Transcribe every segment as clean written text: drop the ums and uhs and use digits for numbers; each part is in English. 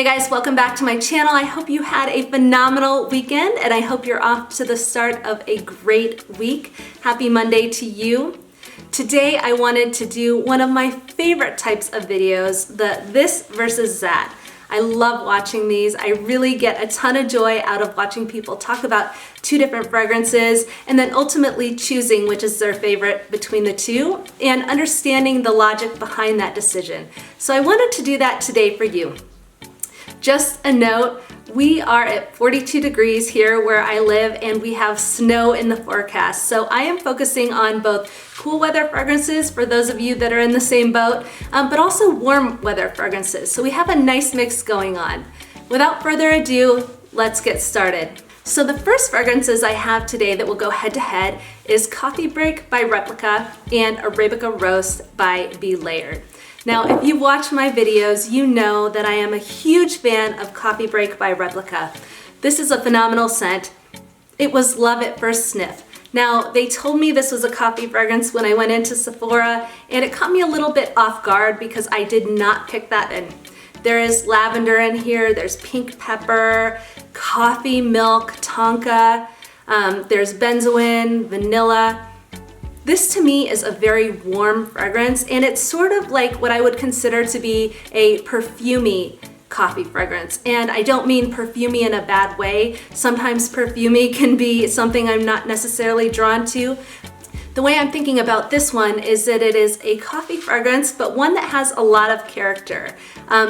Hey guys, welcome back to my channel. I hope you had a phenomenal weekend and I hope you're off to the start of a great week. Happy Monday to you. Today I wanted to do one of my favorite types of videos, the this versus that. I love watching these. I really get a ton of joy out of watching people talk about two different fragrances and then ultimately choosing which is their favorite between the two and understanding the logic behind that decision. So I wanted to do that today for you. Just a note, we are at 42 degrees here where I live and we have snow in the forecast. So I am focusing on both cool weather fragrances for those of you that are in the same boat, but also warm weather fragrances. So we have a nice mix going on. Without further ado, let's get started. So the first fragrances I have today that will go head to head is Coffee Break by Replica and Arabica Roast by Be Layered. Now, if you watch my videos, you know that I am a huge fan of Coffee Break by Replica. This is a phenomenal scent. It was love at first sniff. Now, they told me this was a coffee fragrance when I went into Sephora, and it caught me a little bit off guard because I did not pick that in. There is lavender in here, there's pink pepper, coffee, milk, tonka, there's benzoin, vanilla. This to me is a very warm fragrance and it's sort of like what I would consider to be a perfumey coffee fragrance. And I don't mean perfumey in a bad way. Sometimes perfumey can be something I'm not necessarily drawn to. The way I'm thinking about this one is that it is a coffee fragrance, but one that has a lot of character.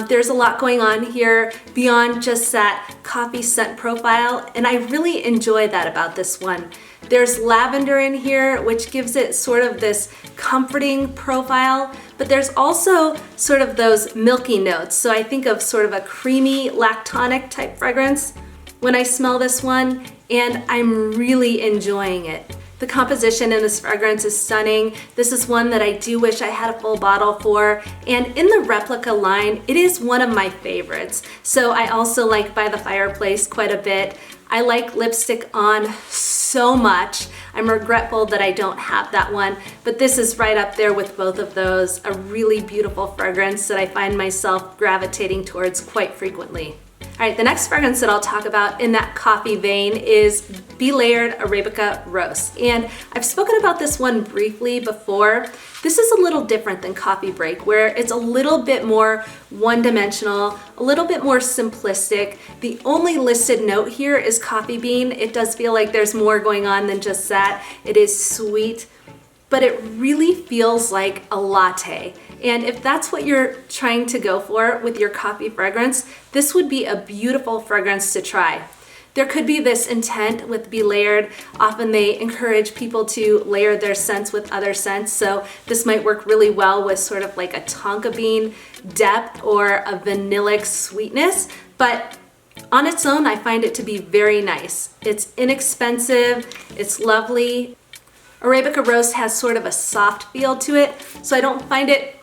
There's a lot going on here beyond just that coffee scent profile, and I really enjoy that about this one. There's lavender in here, which gives it sort of this comforting profile, but there's also sort of those milky notes. So I think of sort of a creamy lactonic type fragrance when I smell this one, and I'm really enjoying it. The composition in this fragrance is stunning. This is one that I do wish I had a full bottle for. And in the Replica line, it is one of my favorites. So I also like By the Fireplace quite a bit. I like Lipstick On so much. I'm regretful that I don't have that one, but this is right up there with both of those. A really beautiful fragrance that I find myself gravitating towards quite frequently. All right, the next fragrance that I'll talk about in that coffee vein is Be Layered Arabica Roast. And I've spoken about this one briefly before. This is a little different than Coffee Break, where it's a little bit more one-dimensional, a little bit more simplistic. The only listed note here is coffee bean. It does feel like there's more going on than just that. It is sweet, but it really feels like a latte. And if that's what you're trying to go for with your coffee fragrance, this would be a beautiful fragrance to try. There could be this intent with Be Layered. Often they encourage people to layer their scents with other scents, so this might work really well with sort of like a tonka bean depth or a vanillic sweetness, but on its own, I find it to be very nice. It's inexpensive, it's lovely. Arabica Roast has sort of a soft feel to it, so I don't find it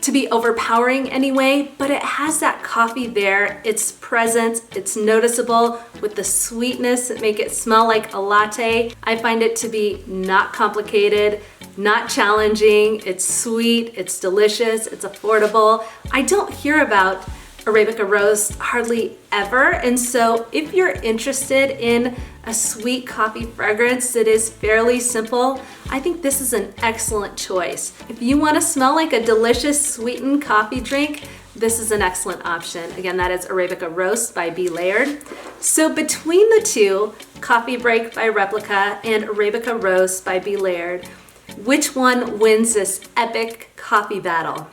to be overpowering anyway, but it has that coffee there. It's present, it's noticeable with the sweetness that make it smell like a latte. I find it to be not complicated, not challenging. It's sweet, it's delicious, it's affordable. I don't hear about Arabica Roast hardly ever, and so if you're interested in a sweet coffee fragrance that is fairly simple, I think this is an excellent choice. If you want to smell like a delicious sweetened coffee drink, this is an excellent option. Again, that is Arabica Roast by Be Layered. So between the two, Coffee Break by Replica and Arabica Roast by Be Layered, which one wins this epic coffee battle?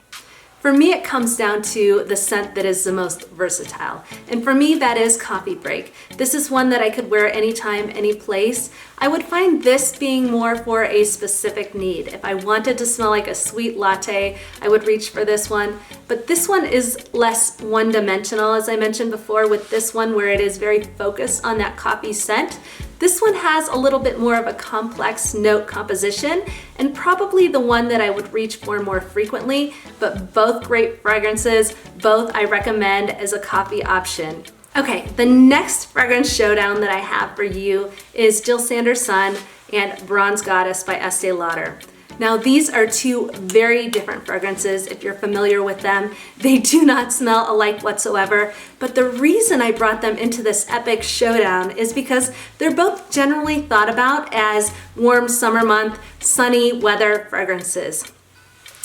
For me, it comes down to the scent that is the most versatile. And for me, that is Coffee Break. This is one that I could wear anytime, any place. I would find this being more for a specific need. If I wanted to smell like a sweet latte, I would reach for this one. But this one is less one-dimensional, as I mentioned before, with this one where it is very focused on that coffee scent. This one has a little bit more of a complex note composition and probably the one that I would reach for more frequently, but both great fragrances, both I recommend as a coffee option. Okay, the next fragrance showdown that I have for you is Jil Sander Sun and Bronze Goddess by Estee Lauder. Now these are two very different fragrances if you're familiar with them. They do not smell alike whatsoever, but the reason I brought them into this epic showdown is because they're both generally thought about as warm summer month, sunny weather fragrances.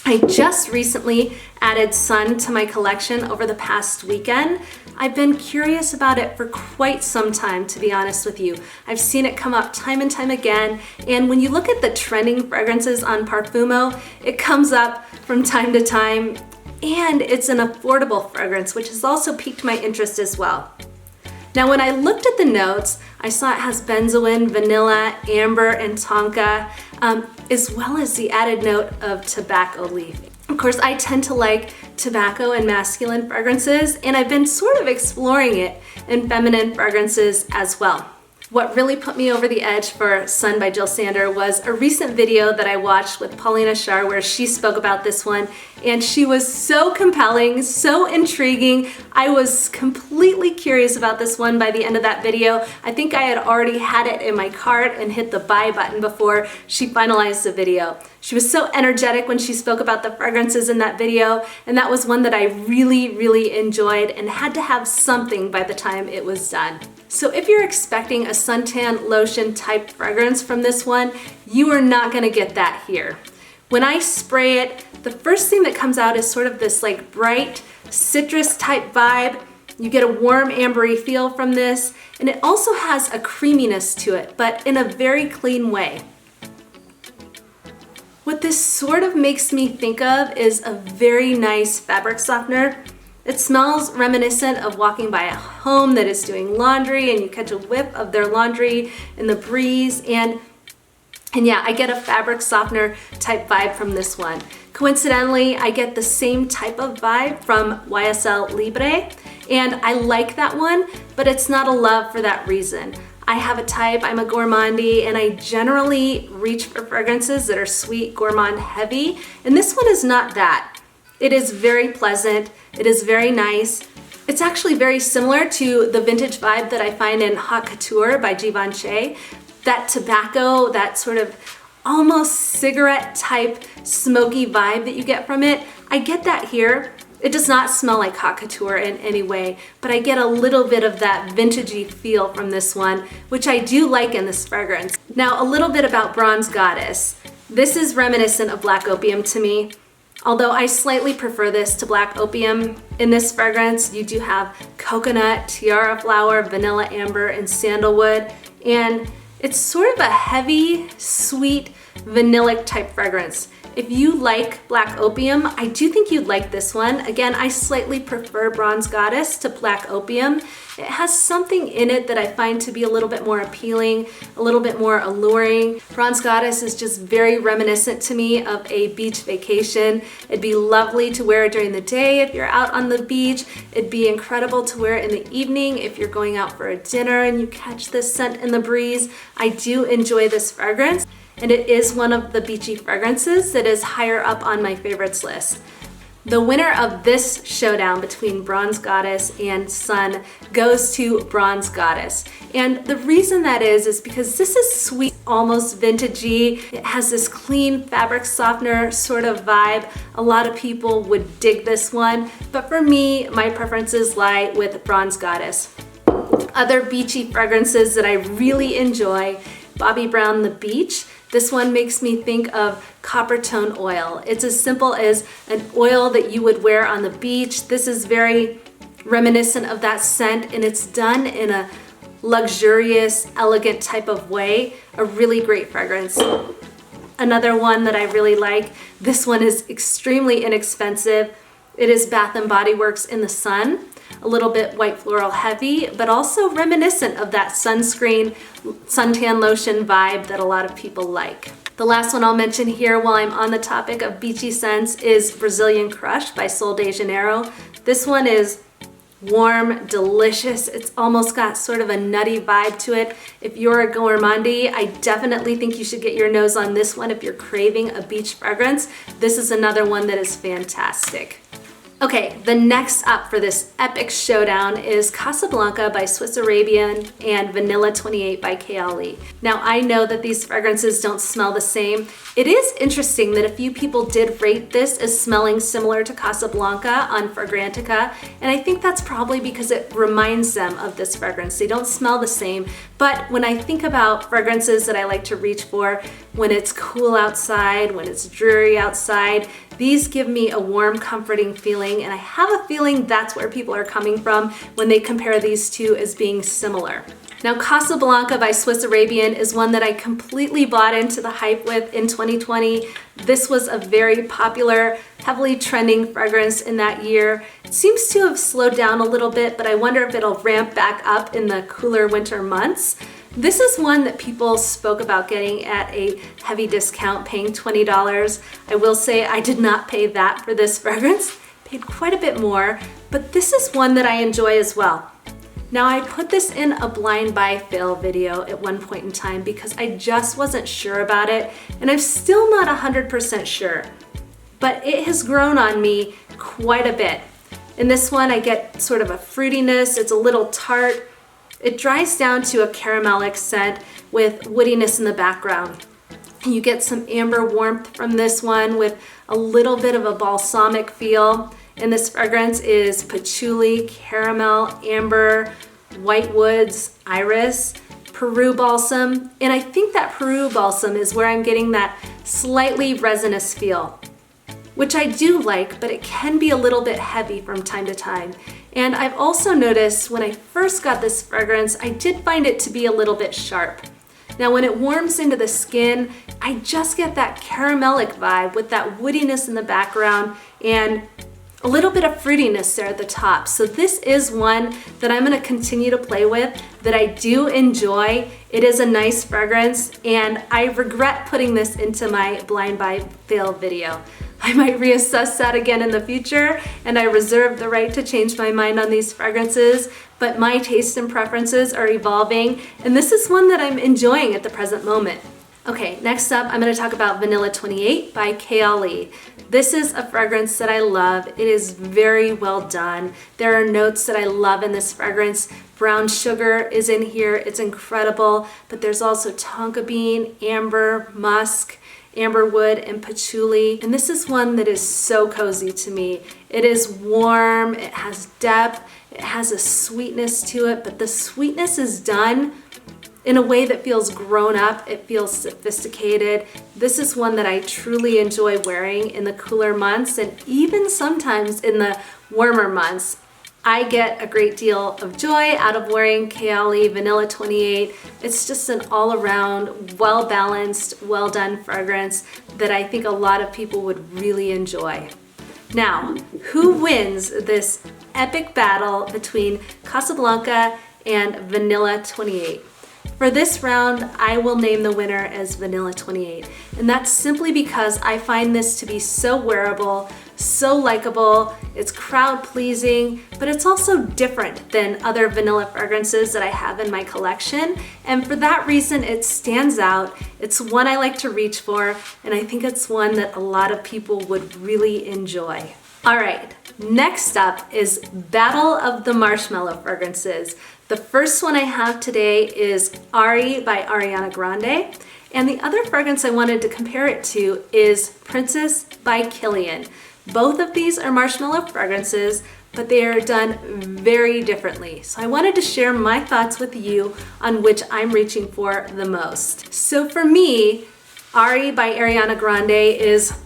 I just recently added Sun to my collection over the past weekend. I've been curious about it for quite some time, to be honest with you. I've seen it come up time and time again, and when you look at the trending fragrances on Parfumo, it comes up from time to time, and it's an affordable fragrance, which has also piqued my interest as well. Now, when I looked at the notes, I saw it has benzoin, vanilla, amber, and tonka, as well as the added note of tobacco leaf. Of course, I tend to like tobacco and masculine fragrances, and I've been sort of exploring it in feminine fragrances as well. What really put me over the edge for Sun by Jil Sander was a recent video that I watched with Paulina Shar where she spoke about this one, and she was so compelling, so intriguing. I was completely curious about this one by the end of that video. I think I had already had it in my cart and hit the buy button before she finalized the video. She was so energetic when she spoke about the fragrances in that video, and that was one that I really enjoyed and had to have something by the time it was done. So if you're expecting a suntan lotion type fragrance from this one, you are not gonna get that here. When I spray it, the first thing that comes out is sort of this like bright citrus type vibe. You get a warm ambery feel from this, and it also has a creaminess to it, but in a very clean way. What this sort of makes me think of is a very nice fabric softener. It smells reminiscent of walking by a home that is doing laundry and you catch a whiff of their laundry in the breeze, and yeah, I get a fabric softener type vibe from this one. Coincidentally, I get the same type of vibe from YSL Libre, and I like that one, but it's not a love for that reason. I have a type, I'm a gourmandie, and I generally reach for fragrances that are sweet, gourmand heavy, and this one is not that. It is very pleasant, it is very nice. It's actually very similar to the vintage vibe that I find in Haute Couture by Givenchy. That tobacco, that sort of almost cigarette type smoky vibe that you get from it, I get that here. It does not smell like Haute Couture in any way, but I get a little bit of that vintagey feel from this one, which I do like in this fragrance. Now, a little bit about Bronze Goddess. This is reminiscent of Black Opium to me. Although I slightly prefer this to Black Opium. In this fragrance, you do have coconut, tiara flower, vanilla amber, and sandalwood, and it's sort of a heavy, sweet, vanillic type fragrance. If you like Black Opium, I do think you'd like this one. Again, I slightly prefer Bronze Goddess to Black Opium. It has something in it that I find to be a little bit more appealing, a little bit more alluring. Bronze Goddess is just very reminiscent to me of a beach vacation. It'd be lovely to wear it during the day if you're out on the beach. It'd be incredible to wear it in the evening if you're going out for a dinner and you catch this scent in the breeze. I do enjoy this fragrance, and it is one of the beachy fragrances that is higher up on my favorites list. The winner of this showdown between Bronze Goddess and Sun goes to Bronze Goddess. And the reason that is because this is sweet, almost vintagey. It has this clean fabric softener sort of vibe. A lot of people would dig this one, but for me, my preferences lie with Bronze Goddess. Other beachy fragrances that I really enjoy, Bobbi Brown The Beach. This one makes me think of copper tone oil. It's as simple as an oil that you would wear on the beach. This is very reminiscent of that scent, and it's done in a luxurious, elegant type of way. A really great fragrance. Another one that I really like, this one is extremely inexpensive. It is Bath & Body Works In the Sun. A little bit white floral heavy, but also reminiscent of that sunscreen, suntan lotion vibe that a lot of people like. The last one I'll mention here while I'm on the topic of beachy scents is Brazilian Crush by Sol de Janeiro. This one is warm, delicious. It's almost got sort of a nutty vibe to it. If you're a gourmandie, I definitely think you should get your nose on this one if you're craving a beach fragrance. This is another one that is fantastic. Okay, the next up for this epic showdown is Casablanca by Swiss Arabian and Vanilla 28 by Kayali. Now I know that these fragrances don't smell the same. It is interesting that a few people did rate this as smelling similar to Casablanca on Fragrantica, and I think that's probably because it reminds them of this fragrance. They don't smell the same, but when I think about fragrances that I like to reach for when it's cool outside, when it's dreary outside, these give me a warm, comforting feeling, and I have a feeling that's where people are coming from when they compare these two as being similar. Now, Casablanca by Swiss Arabian is one that I completely bought into the hype with in 2020. This was a very popular, heavily trending fragrance in that year. It seems to have slowed down a little bit, but I wonder if it'll ramp back up in the cooler winter months. This is one that people spoke about getting at a heavy discount, paying $20. I will say I did not pay that for this fragrance. Paid quite a bit more, but this is one that I enjoy as well. Now, I put this in a blind buy fail video at one point in time because I just wasn't sure about it, and I'm still not 100% sure, but it has grown on me quite a bit. In this one, I get sort of a fruitiness, it's a little tart. It dries down to a caramelic scent with woodiness in the background. You get some amber warmth from this one with a little bit of a balsamic feel. And this fragrance is patchouli, caramel, amber, white woods, iris, Peru balsam. And I think that Peru balsam is where I'm getting that slightly resinous feel, which I do like, but it can be a little bit heavy from time to time. And I've also noticed when I first got this fragrance, I did find it to be a little bit sharp. Now, when it warms into the skin, I just get that caramelic vibe with that woodiness in the background and a little bit of fruitiness there at the top. So this is one that I'm gonna continue to play with, that I do enjoy. It is a nice fragrance, and I regret putting this into my blind buy fail video. I might reassess that again in the future, and I reserve the right to change my mind on these fragrances, but my taste and preferences are evolving, and this is one that I'm enjoying at the present moment. Okay, next up, I'm gonna talk about Vanilla 28 by Kayali. This is a fragrance that I love. It is very well done. There are notes that I love in this fragrance. Brown sugar is in here, it's incredible, but there's also tonka bean, amber, musk, amberwood, and patchouli. And this is one that is so cozy to me. It is warm, it has depth, it has a sweetness to it, but the sweetness is done in a way that feels grown up, it feels sophisticated. This is one that I truly enjoy wearing in the cooler months, and even sometimes in the warmer months. I get a great deal of joy out of wearing Kayali Vanilla 28. It's just an all-around, well-balanced, well-done fragrance that I think a lot of people would really enjoy. Now, who wins this epic battle between Casablanca and Vanilla 28? For this round, I will name the winner as Vanilla 28, and that's simply because I find this to be so wearable, so likable, it's crowd pleasing, but it's also different than other vanilla fragrances that I have in my collection, and for that reason it stands out. It's one I like to reach for, and I think it's one that a lot of people would really enjoy. All right, next up is Battle of the Marshmallow Fragrances. The first one I have today is Ari by Ariana Grande, and the other fragrance I wanted to compare it to is Princess by Kilian. Both of these are marshmallow fragrances, but they are done very differently. So I wanted to share my thoughts with you on which I'm reaching for the most. So for me, Ari by Ariana Grande is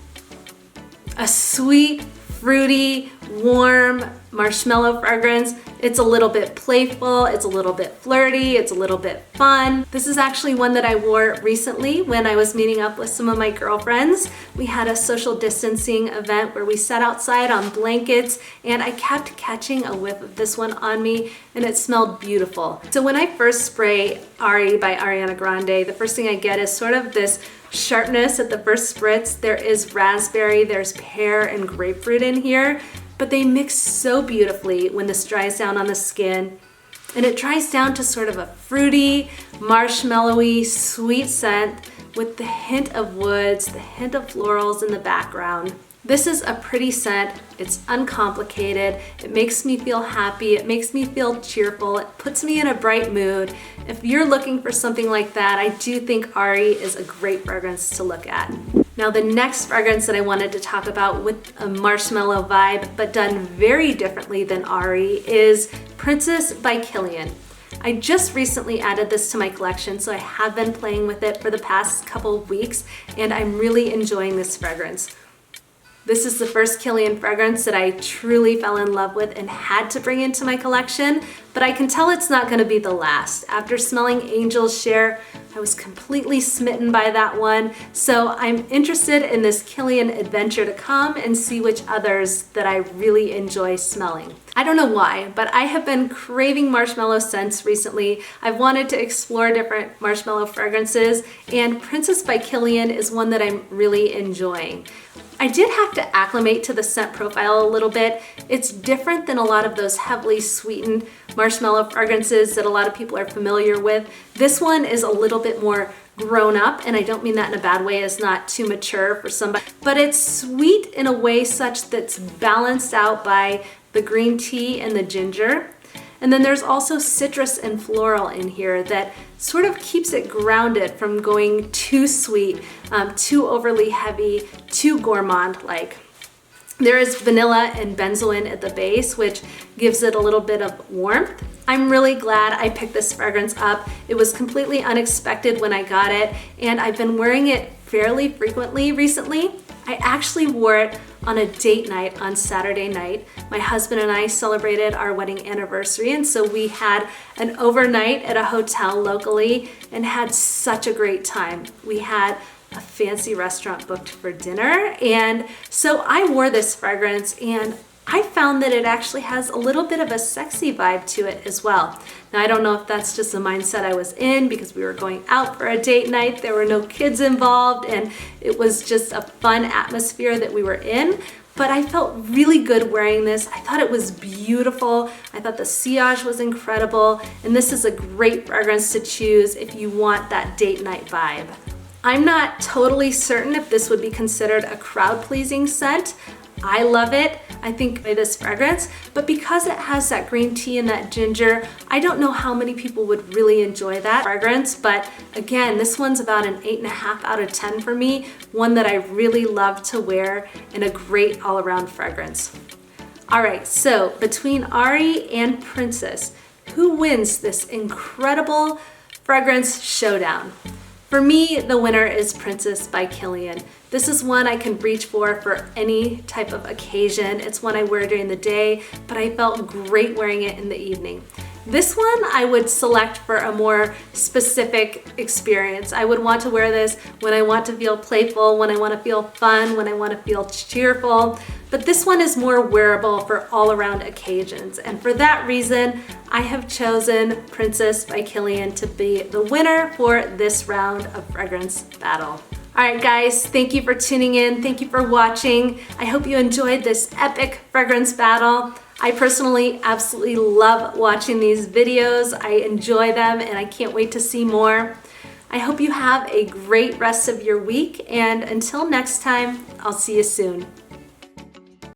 a sweet, fruity, warm marshmallow fragrance. It's a little bit playful, it's a little bit flirty, it's a little bit fun. This is actually one that I wore recently when I was meeting up with some of my girlfriends. We had a social distancing event where we sat outside on blankets, and I kept catching a whiff of this one on me, and it smelled beautiful. So when I first spray Ari by Ariana Grande, the first thing I get is sort of this sharpness at the first spritz. There is raspberry, there's pear and grapefruit in here, but they mix so beautifully when this dries down on the skin. And it dries down to sort of a fruity, marshmallowy, sweet scent with the hint of woods, the hint of florals in the background. This is a pretty scent. It's uncomplicated. It makes me feel happy. It makes me feel cheerful. It puts me in a bright mood. If you're looking for something like that, I do think Ari is a great fragrance to look at. Now, the next fragrance that I wanted to talk about with a marshmallow vibe, but done very differently than Ari, is Princess by Kilian. I just recently added this to my collection, so I have been playing with it for the past couple of weeks, and I'm really enjoying this fragrance. This is the first Kilian fragrance that I truly fell in love with and had to bring into my collection, but I can tell it's not gonna be the last. After smelling Angel's Share, I was completely smitten by that one, so I'm interested in this Kilian adventure to come and see which others that I really enjoy smelling. I don't know why, but I have been craving marshmallow scents recently. I've wanted to explore different marshmallow fragrances, and Princess by Kilian is one that I'm really enjoying. I did have to acclimate to the scent profile a little bit. It's different than a lot of those heavily sweetened marshmallow fragrances that a lot of people are familiar with. This one is a little bit more grown up, and I don't mean that in a bad way, it's not too mature for somebody, but it's sweet in a way such that's balanced out by the green tea and the ginger. And then there's also citrus and floral in here that sort of keeps it grounded from going too sweet, too overly heavy, too gourmand-like. There is vanilla and benzoin at the base, which gives it a little bit of warmth. I'm really glad I picked this fragrance up. It was completely unexpected when I got it, and I've been wearing it fairly frequently recently. I actually wore it on a date night on Saturday night. My husband and I celebrated our wedding anniversary, and so we had an overnight at a hotel locally and had such a great time. We had a fancy restaurant booked for dinner, and so I wore this fragrance, and I found that it actually has a little bit of a sexy vibe to it as well. Now, I don't know if that's just the mindset I was in because we were going out for a date night, there were no kids involved, and it was just a fun atmosphere that we were in, but I felt really good wearing this. I thought it was beautiful. I thought the sillage was incredible, and this is a great fragrance to choose if you want that date night vibe. I'm not totally certain if this would be considered a crowd-pleasing scent. I love it, I think, by this fragrance, but because it has that green tea and that ginger, I don't know how many people would really enjoy that fragrance, but again, this one's about an 8.5 out of 10 for me, one that I really love to wear and a great all-around fragrance. All right, so between Ari and Princess, who wins this incredible fragrance showdown? For me, the winner is Princess by Kilian. This is one I can reach for any type of occasion. It's one I wear during the day, but I felt great wearing it in the evening. This one I would select for a more specific experience. I would want to wear this when I want to feel playful, when I want to feel fun, when I want to feel cheerful. But this one is more wearable for all-around occasions. And for that reason, I have chosen Princess by Kilian to be the winner for this round of fragrance battle. All right, guys, thank you for tuning in. Thank you for watching. I hope you enjoyed this epic fragrance battle. I personally absolutely love watching these videos. I enjoy them and I can't wait to see more. I hope you have a great rest of your week, and until next time, I'll see you soon.